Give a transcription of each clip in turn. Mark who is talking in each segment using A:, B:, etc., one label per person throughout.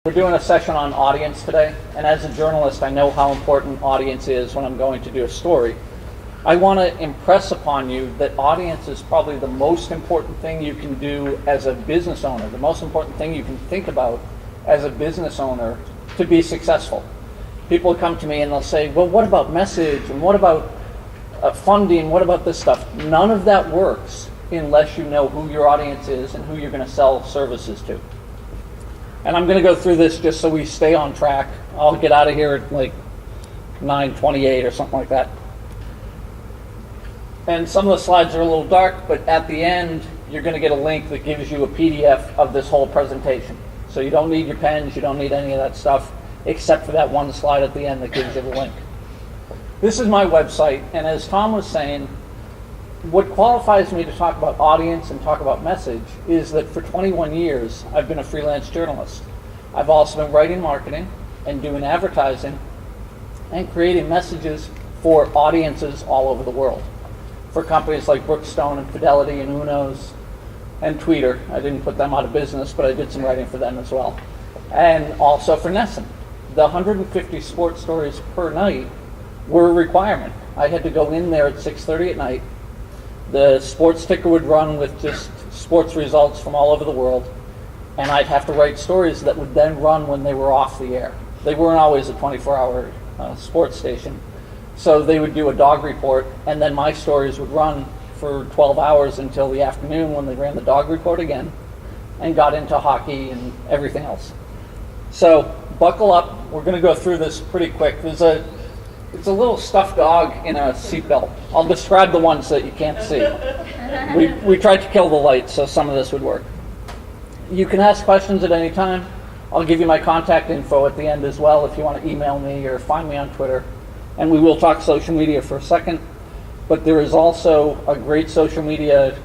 A: We're doing a session on audience today, and as a journalist, I know how important audience is when I'm going to do a story. I want to impress upon you that audience is probably the most important thing you can do as a business owner, the most important thing you can think about as a business owner to be successful. People come to me and they'll say, well, what about message, and what about funding, what about this stuff? None of that works unless you know who your audience is and who you're going to sell services to. And I'm going to go through this just so we stay on track. I'll get out of here at like 9:28 or something like that. And some of the slides are a little dark, but at the end, you're going to get a link that gives you a PDF of this whole presentation. So you don't need your pens, you don't need any of that stuff, except for that one slide at the end that gives you the link. This is my website, and as Tom was saying, what qualifies me to talk about audience and talk about message is that for 21 years, I've been a freelance journalist. I've also been writing marketing and doing advertising and creating messages for audiences all over the world. For companies like Brookstone and Fidelity and Uno's and Tweeter. I didn't put them out of business, but I did some writing for them as well. And also for Nessun. The 150 sports stories per night were a requirement. I had to go in there at 6:30 at night. The sports ticker would run with just sports results from all over the world, and I'd have to write stories that would then run when they were off the air. They weren't always a 24-hour sports station, so they would do a dog report, and then my stories would run for 12 hours until the afternoon when they ran the dog report again and got into hockey and everything else. So buckle up. We're going to go through this pretty quick. It's a little stuffed dog in a seatbelt. I'll describe the ones that you can't see. We tried to kill the lights, so some of this would work. You can ask questions at any time. I'll give you my contact info at the end as well if you want to email me or find me on Twitter. And we will talk social media for a second. But there is also a great social media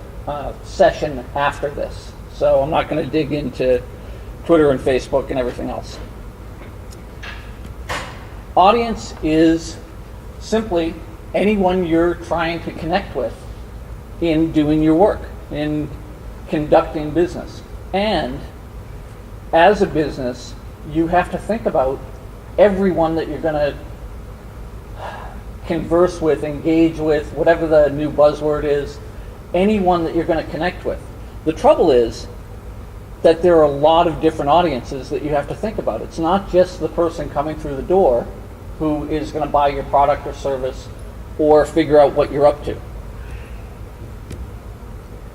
A: session after this. So I'm not going to dig into Twitter and Facebook and everything else. Audience is simply anyone you're trying to connect with in doing your work, in conducting business. And as a business, you have to think about everyone that you're going to converse with, engage with, whatever the new buzzword is, anyone that you're going to connect with. The trouble is that there are a lot of different audiences that you have to think about. It's not just the person coming through the door who is going to buy your product or service or figure out what you're up to.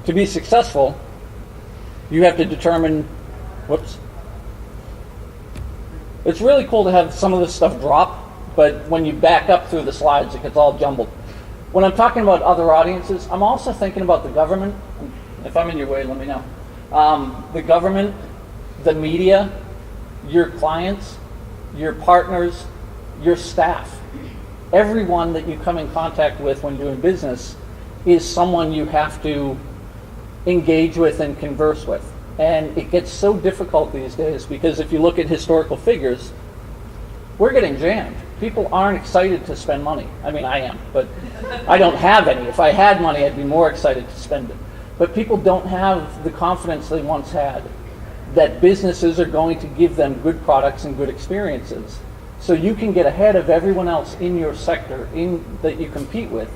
A: To be successful, you have to determine, It's really cool to have some of this stuff drop, but when you back up through the slides, it gets all jumbled. When I'm talking about other audiences, I'm also thinking about the government. If I'm in your way, let me know. The government, the media, your clients, your partners, your staff. Everyone that you come in contact with when doing business is someone you have to engage with and converse with. And it gets so difficult these days because if you look at historical figures, we're getting jammed. People aren't excited to spend money. I mean, I am, but I don't have any. If I had money, I'd be more excited to spend it. But people don't have the confidence they once had that businesses are going to give them good products and good experiences. So you can get ahead of everyone else in your sector that you compete with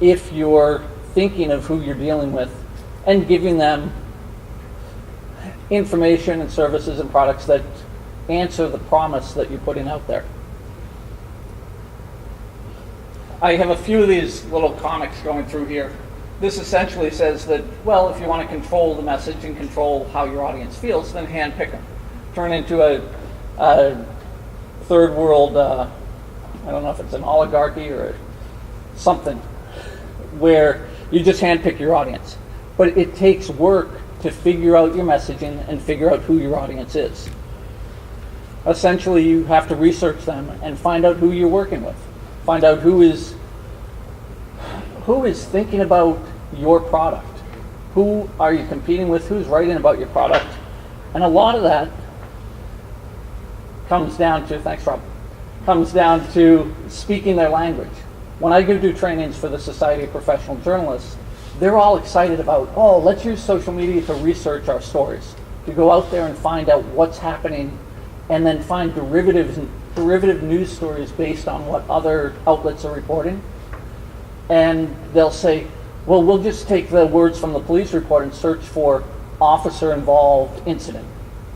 A: if you're thinking of who you're dealing with and giving them information and services and products that answer the promise that you're putting out there. I have a few of these little comics going through here. This essentially says that, well, if you want to control the message and control how your audience feels, then handpick them. Turn into a third world, I don't know if it's an oligarchy or something, where you just handpick your audience. But it takes work to figure out your messaging and figure out who your audience is. Essentially, you have to research them and find out who you're working with. Find out who is thinking about your product. Who are you competing with? Who's writing about your product? And a lot of that comes down to speaking their language. When I go do trainings for the Society of Professional Journalists, they're all excited about, let's use social media to research our stories, to go out there and find out what's happening and then find derivative news stories based on what other outlets are reporting. And they'll say, well, we'll just take the words from the police report and search for officer-involved incident.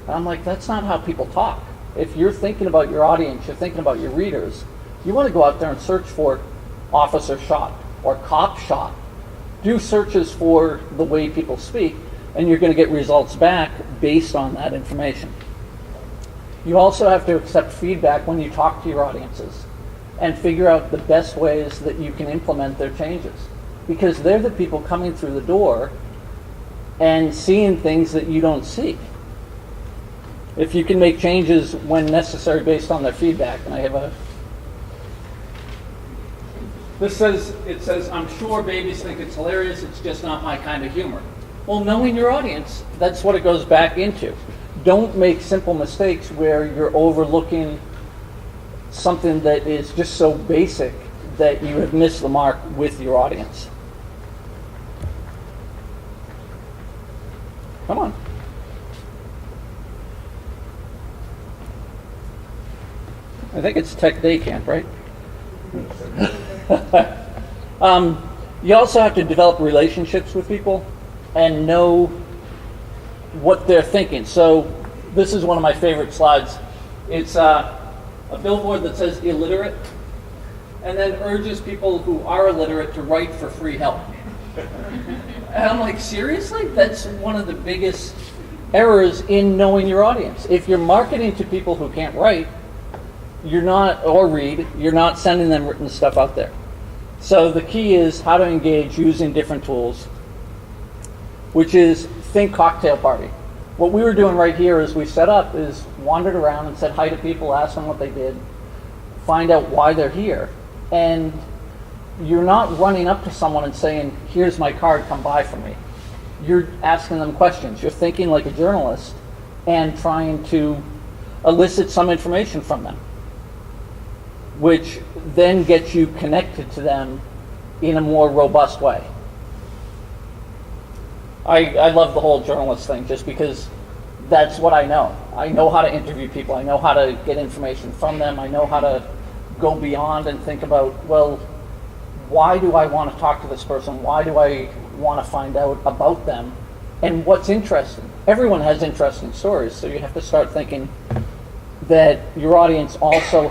A: And I'm like, that's not how people talk. If you're thinking about your audience, you're thinking about your readers, you want to go out there and search for officer shot or cop shot. Do searches for the way people speak, and you're going to get results back based on that information. You also have to accept feedback when you talk to your audiences and figure out the best ways that you can implement their changes, because they're the people coming through the door and seeing things that you don't see. If you can make changes when necessary based on their feedback, and I have a it says, I'm sure babies think it's hilarious, it's just not my kind of humor. Well, knowing your audience, that's what it goes back into. Don't make simple mistakes where you're overlooking something that is just so basic that you have missed the mark with your audience. Come on. I think it's Tech Day Camp, right? You also have to develop relationships with people and know what they're thinking. So this is one of my favorite slides. It's a billboard that says illiterate, and then urges people who are illiterate to write for free help. And I'm like, seriously? That's one of the biggest errors in knowing your audience. If you're marketing to people who can't write, you're not sending them written stuff out there. So the key is how to engage using different tools, which is think cocktail party. What we were doing right here is we set up is wandered around and said hi to people, asked them what they did, find out why they're here. And you're not running up to someone and saying, here's my card, come buy from me. You're asking them questions. You're thinking like a journalist and trying to elicit some information from them, which then gets you connected to them in a more robust way. I love the whole journalist thing just because that's what I know. I know how to interview people. I know how to get information from them. I know how to go beyond and think about, well, why do I want to talk to this person? Why do I want to find out about them? And what's interesting? Everyone has interesting stories, so you have to start thinking that your audience also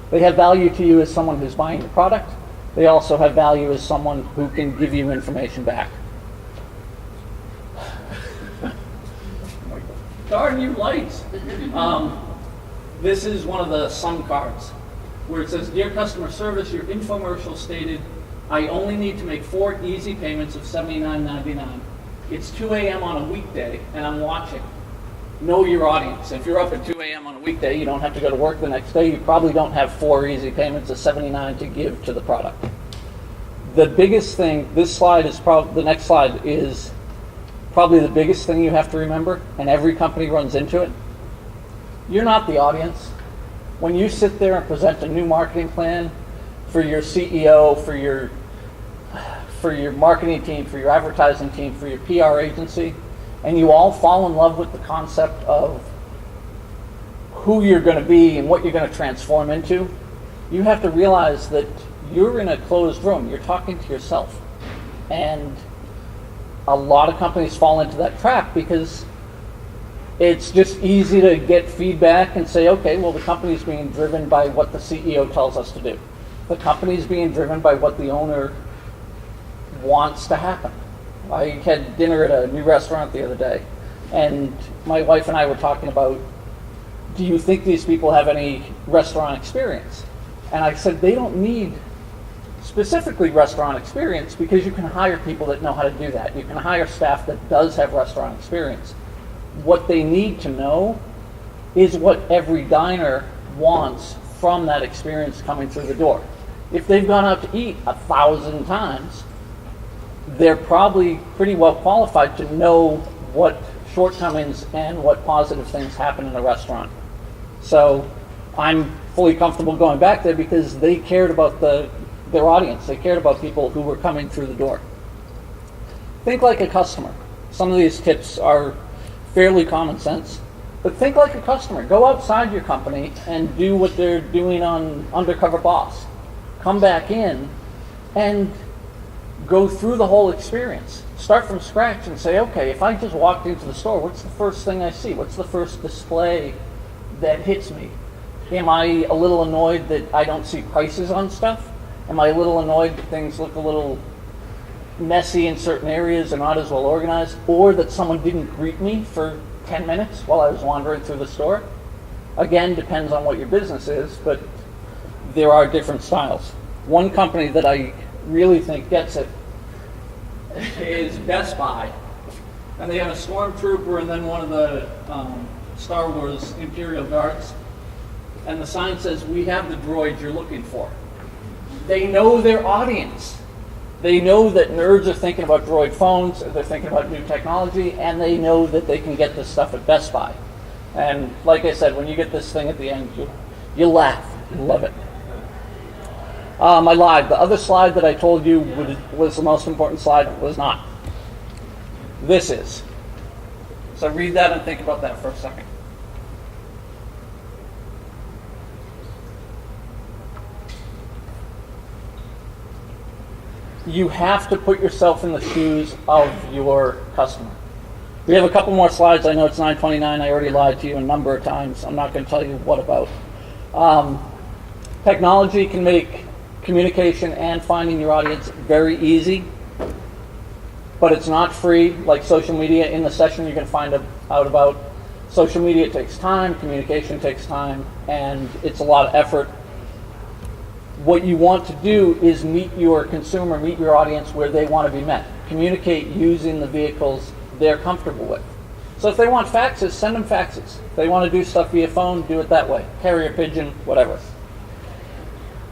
A: they have value to you as someone who's buying the product. They also have value as someone who can give you information back. Darn you lights. This is one of the Sun cards where it says, Dear customer service, your infomercial stated, I only need to make 4 easy payments of $79.99. It's 2 a.m. on a weekday and I'm watching. Know your audience. If you're up at 2 a.m. on a weekday, you don't have to go to work the next day. You probably don't have 4 easy payments of $79 to give to the product. The biggest thing, the next slide is probably the biggest thing you have to remember, and every company runs into it. You're not the audience. When you sit there and present a new marketing plan for your CEO, for your marketing team, for your advertising team, for your PR agency, and you all fall in love with the concept of who you're going to be and what you're going to transform into, you have to realize that you're in a closed room. You're talking to yourself. And a lot of companies fall into that trap because it's just easy to get feedback and say, okay, well, the company's being driven by what the CEO tells us to do. The company's being driven by what the owner wants to happen. I had dinner at a new restaurant the other day, and my wife and I were talking about, do you think these people have any restaurant experience? And I said, they don't need specifically restaurant experience because you can hire people that know how to do that. You can hire staff that does have restaurant experience. What they need to know is what every diner wants from that experience coming through the door. If they've gone out to eat 1,000 times, they're probably pretty well qualified to know what shortcomings and what positive things happen in a restaurant. So I'm fully comfortable going back there because they cared about their audience. They cared about people who were coming through the door. Think like a customer. Some of these tips are fairly common sense, But think like a customer. Go outside your company and do what they're doing on Undercover Boss. Come back in and go through the whole experience. Start from scratch and say, okay, if I just walked into the store, what's the first thing I see? What's the first display that hits me? Am I a little annoyed that I don't see prices on stuff? Am I a little annoyed that things look a little messy in certain areas and not as well organized? Or that someone didn't greet me for 10 minutes while I was wandering through the store? Again, depends on what your business is, but there are different styles. One company that I really think gets it is Best Buy. And they have a stormtrooper and then one of the Star Wars Imperial Guards. And the sign says, "We have the droids you're looking for." They know their audience. They know that nerds are thinking about droid phones, they're thinking about new technology, and they know that they can get this stuff at Best Buy. And like I said, when you get this thing at the end, you laugh. You love it. I lied. The other slide that I told you was the most important slide was not. This is. So read that and think about that for a second. You have to put yourself in the shoes of your customer. We have a couple more slides. I know it's 9:29. I already lied to you a number of times. I'm not going to tell you what about. Technology can make communication and finding your audience very easy, but it's not free like social media. In the session you're going to find out about social media. It takes time, communication takes time, and it's a lot of effort. What you want to do is meet your consumer, meet your audience where they want to be met. Communicate using the vehicles they're comfortable with. So if they want faxes, send them faxes. If they want to do stuff via phone, do it that way. Carrier pigeon, whatever.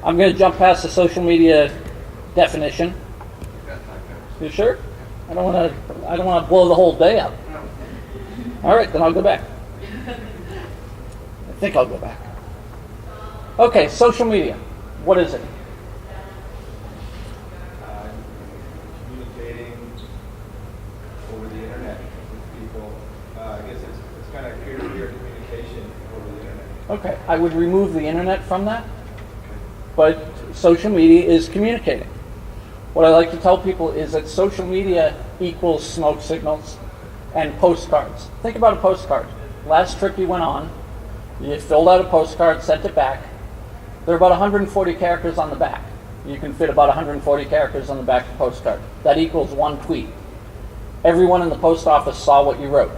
A: I'm going to jump past the social media definition. You sure? I don't want to blow the whole day up. All right, then I'll go back. I think I'll go back. Okay, social media. What is it?
B: Communicating over the internet with people. I guess it's kind of peer-to-peer communication over the internet.
A: Okay, I would remove the internet from that, but social media is communicating. What I like to tell people is that social media equals smoke signals and postcards. Think about a postcard. Last trip you went on, you filled out a postcard, sent it back. There are about 140 characters on the back. You can fit about 140 characters on the back of the postcard. That equals one tweet. Everyone in the post office saw what you wrote.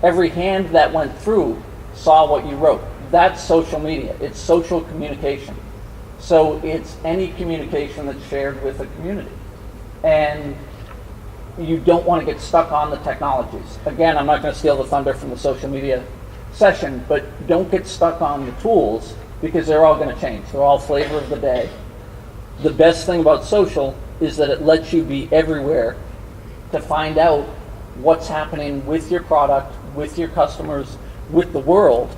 A: Every hand that went through saw what you wrote. That's social media. It's social communication. So it's any communication that's shared with a community. And you don't want to get stuck on the technologies. Again, I'm not going to steal the thunder from the social media session, but don't get stuck on the tools because they're all going to change. They're all flavor of the day. The best thing about social is that it lets you be everywhere to find out what's happening with your product, with your customers, with the world.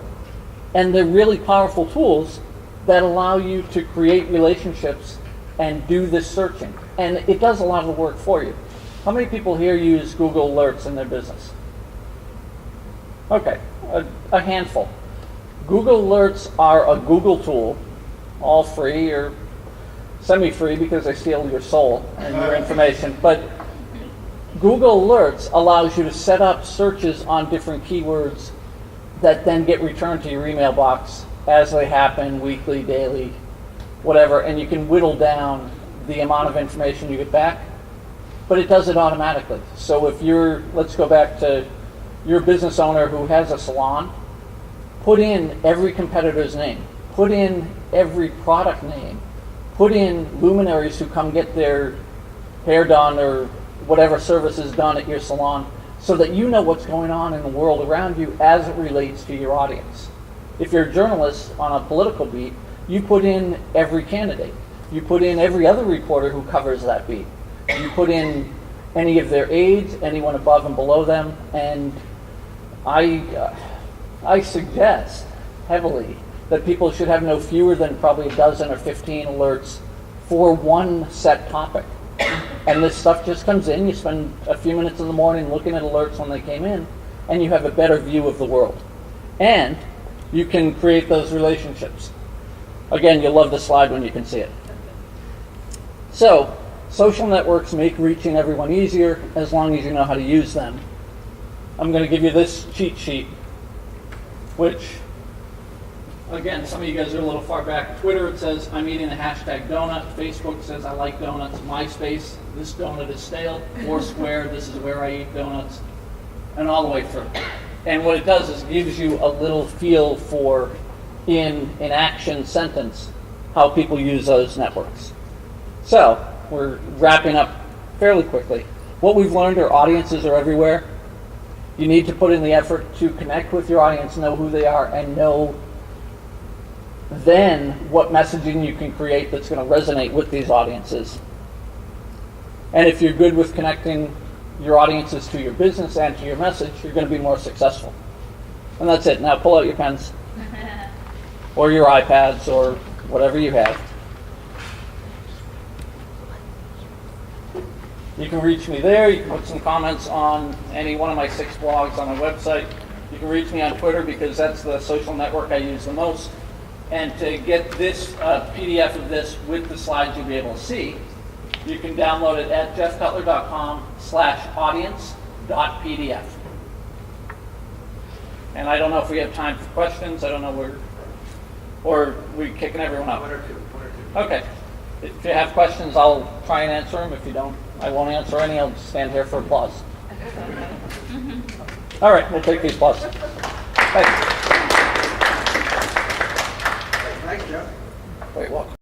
A: And they're really powerful tools that allow you to create relationships and do this searching. And it does a lot of the work for you. How many people here use Google Alerts in their business? Okay, a handful. Google Alerts are a Google tool, all free or semi-free because they steal your soul and your information. But Google Alerts allows you to set up searches on different keywords that then get returned to your email box as they happen, weekly, daily, whatever, and you can whittle down the amount of information you get back, but it does it automatically. So if let's go back to your business owner who has a salon, put in every competitor's name, put in every product name, put in luminaries who come get their hair done or whatever service is done at your salon, so that you know what's going on in the world around you as it relates to your audience. If you're a journalist on a political beat, you put in every candidate. You put in every other reporter who covers that beat. You put in any of their aides, anyone above and below them, and I suggest heavily that people should have no fewer than probably a dozen or 15 alerts for one set topic. And this stuff just comes in, you spend a few minutes in the morning looking at alerts when they came in, and you have a better view of the world. And you can create those relationships. Again, you'll love the slide when you can see it. So, social networks make reaching everyone easier as long as you know how to use them. I'm going to give you this cheat sheet, which, again, some of you guys are a little far back. Twitter, it says, I'm eating the hashtag donut. Facebook says, I like donuts. MySpace, this donut is stale. Foursquare, this is where I eat donuts. And all the way through. And what it does is it gives you a little feel for, in an action sentence, how people use those networks. So, we're wrapping up fairly quickly. What we've learned are audiences are everywhere. You need to put in the effort to connect with your audience, know who they are, and know then what messaging you can create that's going to resonate with these audiences. And if you're good with connecting your audiences to your business and to your message, you're going to be more successful. And that's it. Now pull out your pens or your iPads or whatever you have. You can reach me there. You can put some comments on any one of my 6 blogs on my website. You can reach me on Twitter because that's the social network I use the most. And to get this PDF of this with the slides you'll be able to see, you can download it at jeffcutler.com/audience.pdf. And I don't know if we have time for questions. I don't know where, or we kicking everyone up.
B: One or two.
A: Okay. If you have questions, I'll try and answer them. If you don't, I won't answer any. I'll just stand here for applause. All right, we'll take the applause. Thanks.
B: Thanks, Jeff.
A: Wait, welcome.